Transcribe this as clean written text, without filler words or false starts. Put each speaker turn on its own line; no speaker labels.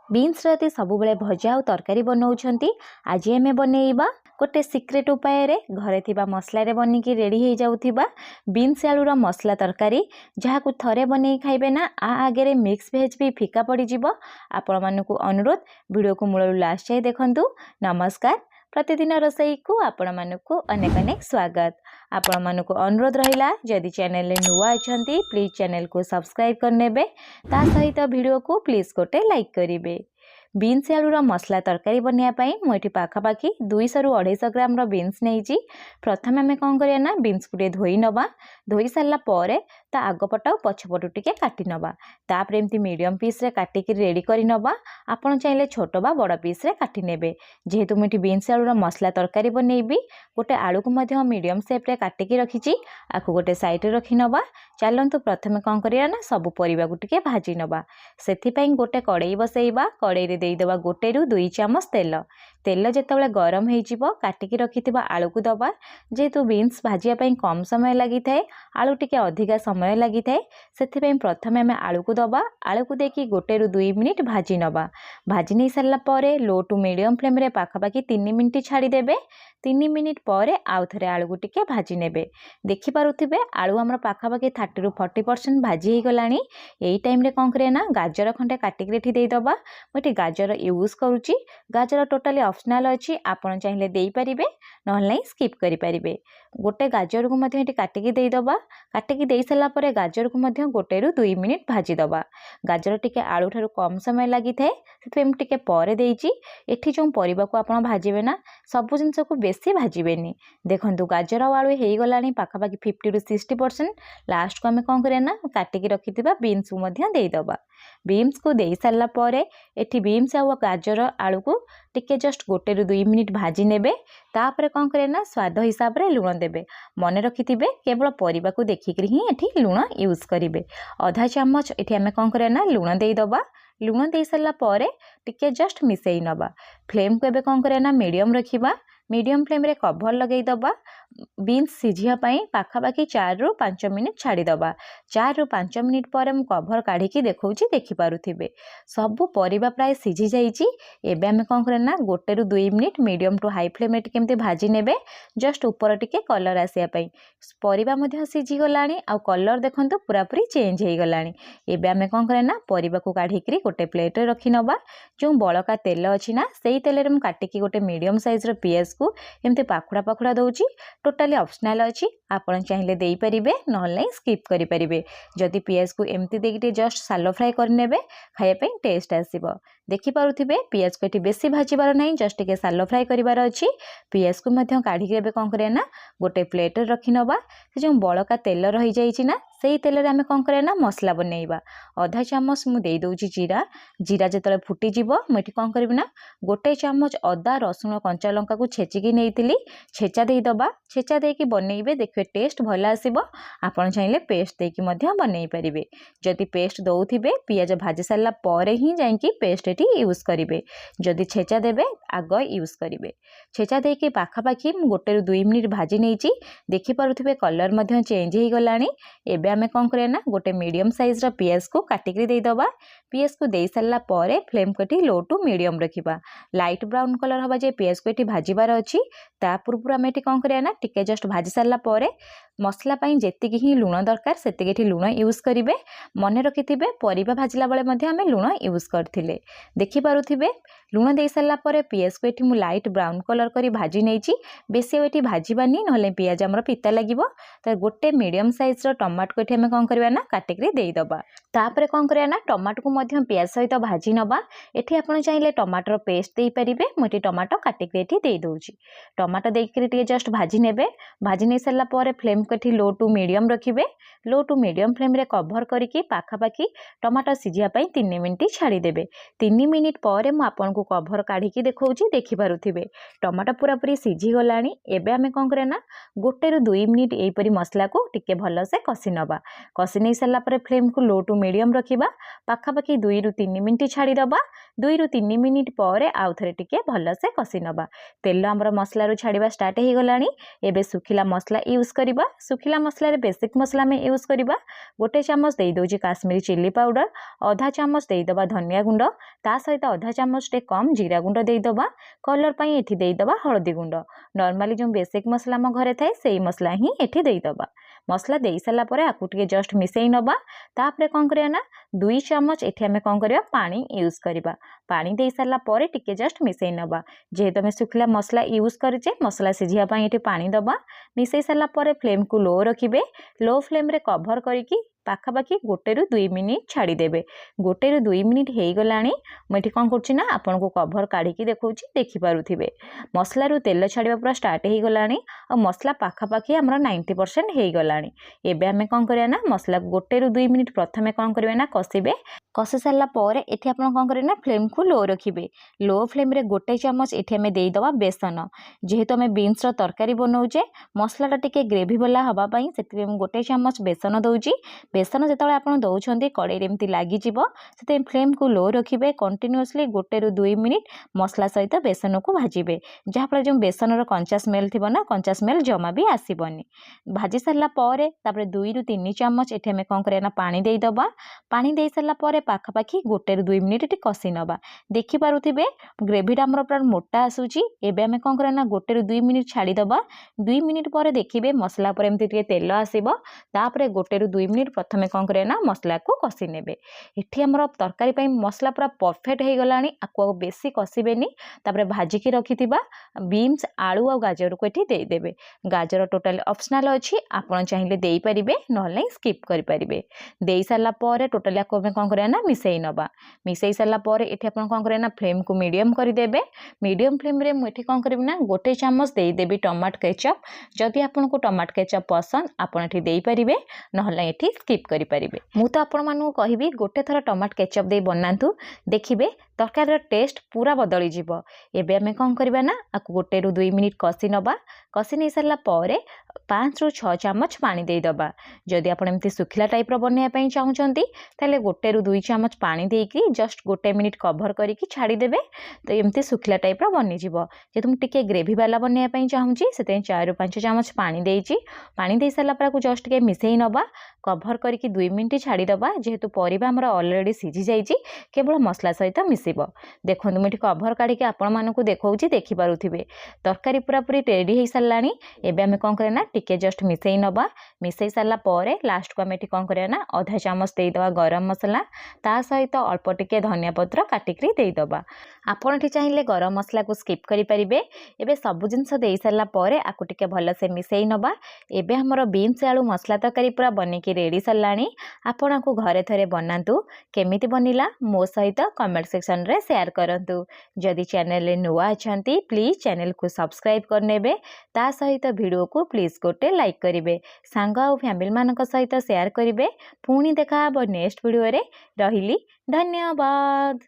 Beans यदि सबुबले भजा और तरकारी बनाऊँच आज आम बनइबा गोटे सिक्रेट उपाय रे घरे थिबा मसला रे बनिकी रेडी हो जाउथिबा बीन्स आलूर मसला तरकारी जहाँ को थरे बनै खाइबे ना आगे मिक्स भेज भी फिका पड़ जिवो। आपण मानकु अनुरोध वीडियो को मूल लास्ट जाए देखंतु। नमस्कार, प्रतिदिन रोषई को आपण मानकु अनेक अनेक स्वागत। आपण मानकु अनुरोध रहिला जदि चैनल रे नुआ अछंती प्लीज चैनल को सब्सक्राइब करनेबे, ता सहित वीडियो को प्लीज गोटे लाइक करिवे। बीन्स आलूर मसला तरकारी बनवाई मुझे पाखापाखि 200 ରୁ 250 ग्राम बीन्स नहीं। प्रथम आम कौन करना बीन्स को धोई नवा, धोई सारा पर ता आगपट और पछपटू टिके काटी नवा, तापर एमती मीडियम पीस रे काटिक रेडी कर नवा। आपण चाहिए छोट बा बड़ पीस रे काटी नेबे। जेहेतु मुझे बीन्स आलूर मसला तरकारी बनइबी गोटे आलू को मध्य मीडियम शेप रे काटिक रखी आपको गोटे साइड रे रखी नवा। चलतु प्रथम कौन करिया ना सब परिबा को टिके भाजी नवा। सेथिपई गोटे कड़ई बसैबा, कड़ई रे देईदबा 1 ରୁ 2 चामच तेल। तेल जेतेबेले गरम हो काटिकी रखिथिबा आलू को दबा। जेहेतु बीन्स भाजिया पई कम समय लगी थाए, आलू टिके अधिका समय लगी थाए, सेथिपई प्रथम आम आलू को दबा। आलू को देकी 1 ରୁ 2 मिनिट भाजी नवा। भाजी नहीं सारा पर लो टू मीडियम फ्लेम रे पाखापाखि 3 मिनिट छाड़ी देबे। 3 मिनिट पर आउ थरे आलू को टिके भाजी नेबे। देखि पारुथिबे आलू हमर पाखापाखि 30 ରୁ 40% भाजी हो गलानी। एई टाइम रे कोन करे ना गाजर खंडे काटिक रेठी देई दबा। मोटी गाजर यूज करूची। गाजर टोटाली ऑप्शनल अछि, आपण चाहिले देई परिबे, नहले नहीं स्किप करि परिबे। गोटे गाजर को मध्य एठी काटिकी देई दबा। काटिकी देई सला परे गाजर को मध्य 1 ରୁ 2 मिनिट भाजी दबा। गाजर टिके आलू ठारू कम समय लगी थाए, सेतबे टिके पर देइची। एठी जो परिबा को आपण भाजिबे ना सब जिंस को बेसी भाजिबेनी। देखंतु गाजर और आलू हेई गलानी पाखापाखि 50 ରୁ 60%। लास्ट को आम कौन करिया ना काटिकी रखिथिबा बीन्स को मध्य देई दबा। बीन्स को देई सारा पर एठी बीन्स आ गाजर आलू को टिके जस्ट 1 ରୁ 2 मिनिट भाजी नेबे। तापर कौन करे ना स्वाद हिसाब रे लुण देबे। मने रखिथिबे केवल परिबा को देखिक ही एठी लुण यूज करिवे। आधा चामच एठी आमे कौन करे ना लुण देई दबा। लुण देई सारा पर टिके जस्ट मिसेई नबा। फ्लेम को एबे कौन करे ना मीडियम रखिबा। मीडियम फ्लेम रे कवर लगेई दबा। बीन्स सिझिया पई पाखापाखि 4 ରୁ 5 मिनिट छाड़ी दबा। 4 ରୁ 5 मिनिट पर मु कवर काढ़ी देखौची, देखि पारुथिबे सब परिबा प्राय सिझी जाईची। एबे आमे कोन करना 1 ରୁ 2 minute medium to high flame रे केमते भाजी नेबे। जस्ट ऊपर टिके कलर आसिया पई परिबा मध्य सिझी गलानी आ कलर देखंतु पूरा पूरी चेंज हेई गलानी। एबे आमे कोन करना परिबा को काढ़ी करी गोटे प्लेट रे रखी नबा। जो बळका तेल अछि ना सेई तेल रे मु काटिकी गोटे मीडियम साइज रो पियाज को एमते पाखुड़ा पाखुड़ा दउची। टोटाली ऑप्शनल अछि, आपण चाहिले देई परिबे, नहले नहीं स्किप करि परिबे। जदि पियाज को एमती देकी जस्ट सालो फ्राई करनेबे खाया पे टेस्ट आसीबो। देखि पारुथिबे पियाज को एठी बेसी भाजीबार नहीं, जस्ट टिके सालो फ्राई करिवार अछि। पियाज को मध्य काढ़ी के कोन करे ना गोटे प्लेट रे रखी नबा। से जो बळका तेल रही जाईची ना सेई तेल रे आमे कोन करे ना मसला बनइबा। आधा चामच मु देई दउची जीरा। जीरा जतले फुटी जिवो मेठी कोन करबी ना 1 चामच अदा रसुण कंचा लंका को छेचिकी नेइतिली, छेचा देई दबा। छेचा देकी बनइबे, देखबे टेस्ट भला आसीबो। आपण चाहिले पेस्ट देकी मध्य बनई परिबे। जदि पेस्ट दउथिबे पियाज भाजी सारला परे ही जाईकी पेस्ट एठी यूज करिवे। जदि छेचा देबे आग यूज करिवे। छेचा देकी पाखापाखि 1 ରୁ 2 मिनिट भाजी नेइची। देखि पारुथिबे कलर मध्य चेंज हेई गलानी। एबे आमे कोन करिया ना गोटे मीडियम साइज रा पियाज को काटिकरी देई दबा। पियाज को देई सारला परे फ्लेम को एठी लो टू मीडियम रखिबा। लाइट ब्राउन कलर हबा जे पियाज को एठी भाजीबार अछि। ता पूर्व आमे एठी कोन करिया ना टिके जस्ट भाजी सारला परे मसला पई जेतिकी ही लुण दरकार सेतिकी एठी लुण यूज करिवे। मने रखिथिबे परिबा भाजिला बेले मध्ये आमे लुण यूज करथिले। देखि पारुथिबे लुण देई सारला परे पियाज को एठी मु लाइट ब्राउन कलर करी भाजी नेइची। बेसी एठी भाजीबानी नहले पियाज हमर पिता लागिवो। त गोटे मीडियम साइज रो टमाटो को एठी आमे कोन करबा ना काटिकरी देई दबा। तापरे कोन करिया ना टमाटो को मध्य पियाज सहित भाजी नबा। एठी आपण चाहिले टमाटर पेस्ट देई परिबे। मोटी टमाटो काटिकरी एठी देई दउची। टमाटो देइकरी टिके जस्ट भाजी नेबे। भाजी नै सरला परे फ्लेम को एठी लो टू मीडियम रखिबे। लो टू मीडियम फ्लेम रे कवर करिकी पाखापाखि टमाटो सिझिया पई 3 मिनिट छाड़ी देबे। 3 मिनिट परे मु आपन को कवर काढिकी देखौची, देखि पारुथिबे टमाटो पूरा पूरी सिझी गलानी। एबे आमे कोन करे ना 1 ରୁ 2 मिनिट एई परी मसला को टिके भलो से कसी नबा। नबा कषि नहीं सारा पर फ्लेम को लो टू मीडियम रखिबा पाखापाखि 2 ରୁ 3 मिनिट छाड़ीदबा 2 ରୁ 3 मिनिट पर आउ थे टिके भलसे कषि नबा तेल आमर मसलारू छाड़ा स्टार्ट हो गला एबे सुखिला मसला यूज करबा सुखिला मसला बेसिक मसला में यूज करबा गोटे चामच दे दौजी काश्मीरी चिल्ली पाउडर आधा चामच देदबा धनिया गुंड ता सहित आधा चामच टे कम जीरा गुंड देदबा कलर पई एठी देदबा हळदी गुंड नॉर्मली जो बेसिक मसला मो घरे थाए सेही मसला ही एठी देदबा मसला दे सारा पर आपको टे जस्ट मिसई नबा तापरे कौन करिया ना 2 चामच एठी हमें कौन करिया पानी यूज करबा पानी दे सारा पर टिके जस्ट मिसई नबा जेहेतु हमें सुखिला मसला यूज करजे मसला सिझिया पई एठी पानी दबा मिसई सारा पर फ्लेम को लो रखिबे लो फ्लेम रे कवर करिकी पाखापाखि 1 ରୁ 2 मिनिट छाड़ीदेवे 1 ରୁ 2 मिनिट हो गला मुझे कौन करना आपन को कभर काढ़ी देखा देखिपे मसलारू तेल छाड़ा पूरा स्टार्ट हो गला और मसला पाखापाखि आम 90% हो गला एबे आमे कौन करिया ना मसला 1 ରୁ 2 मिनिट प्रथमे कौन करिया ना कषिबे कषि सारा पर एठी आपन कौन करिया ना फ्लेम को लो रखिबे लो फ्लेम रे 1 चामच एठी हमें देदबा बेसन जेहेतु हमें बीन्स रो तरकारी बनाऊे मसलाटा टिके ग्रेवी वाला हवा पई सेति 1 चामच बेसन दउची बेसन जो आप दौरान कड़े एमती लगिज से फ्लेम को लो रखिए कंटिन्यूअसली 1 ରୁ 2 मिनिट मसला सहित बेसन को भाजबे जहाँफल जो बेसन कंचा स्मेल थी ना कंचा स्मेल जमा भी आसबनी भाजी सारा पर 2 ରୁ 3 चामच एठी हमें कौन करिया ना पानी देदबा पानी दे सारा पर पाखापाखि 1 ରୁ 2 मिनिट कषि नबा देखिपे ग्रेवीटा आमर पूरा मोटा आसूची एबे हमें कौन करिया ना 1 ରୁ 2 मिनिट छाड़ीदबा 2 मिनिट पर देखिए मसला पर एमती तेल आसब तापर 1 ରୁ 2 मिनिट प्रथमे कौन करें ना मसला को कषि नेबे एठी हमर तरकारी पई मसला पूरा परफेक्ट हो गला आपको बेसी कषिबेनी तापर भाजिकी रखिथिबा बीन्स आलू और गाजर को एठी दे देबे गाजर टोटली ऑप्शनल अछि आपण चाहिले देई परिबे नहले स्किप करि परिबे देई साला पर टोटली आपको कौन करें ना मिसई नबा मिसई साला पर एठी आपण कौन करें ना फ्लेम को मीडियम कर देबे मीडियम फ्लेम रे मुठी कौन करबी ना 1 चामच दे देबी टमाटो केचप जदि आपन को टमाटो केचप पसंद आपण एठी देई परिबे नहले एठी स्किप करि परिबे मु तो आपण मानु कहिबी गोटे थर टमाटो केचप दे बनातु देखिबे तरकारी टेस्ट पूरा बदली जिवो एबे हमें कौन करबा ना आकु 1 ରୁ 2 मिनिट कषि नबा कषि नहीं सारा पर 5 ରୁ 6 चामच पानी देदबा जदि आप एमती सुखिला टाइप बनवाई चाहूँगी ताले 1 ରୁ 2 चामच पानी देकी जस्ट 1 मिनिट कभर करके छाड़ीदेवे तो एमती सुखिला टाइप बनीज जेहेतु मुझे ग्रेवी वाला बनवाई चाहूँगी से 4 ରୁ 5 चामच पानी देची पानी दे सारा पर जस्ट के मिसई नबा कभर करके 2 मिनिट छाड़ीदबा जेहेतु परिबा हमर ऑलरेडी सिझी जाइए केवल मसला सहित मिसिबो देखो मुझे कभर काढ़ी आपण मानकु देखौची देखि पारुथिबे तरकारी पूरा पूरी रेडी हो सारानी एबे हमें कौन करें ना टिके जस्ट मिसई नबा मिसई सारा पर लास्ट को हमें कौन करिया ना आधा चामच देदबा गरम मसला ता सहित अल्प टिके धनिया पत्र काटिकी देदबा आपण एठी चाहिए गरम मसला को स्किप करि परिबे एबे सब जिनस दे सारा पर आकु टिके भल से मिसई नबा एबे हमर बीन्स आलू मसला तरकारी पूरा बनिकी रेडी सारानी आपण को घरे थरे बनातु केमिति बनिला मो सहित कमेंट सेक्शन रे शेयर करंतु जदि चैनल रे नुआ अछंती प्लीज चैनल को सब्सक्राइब करनेबे ता सहित वीडियो को प्लीज गोटे लाइक करिवे सांग और फैमिली मानक सहित शेयर करिवे पुणी देखा नेक्स्ट वीडियो रे रहिली धन्यवाद।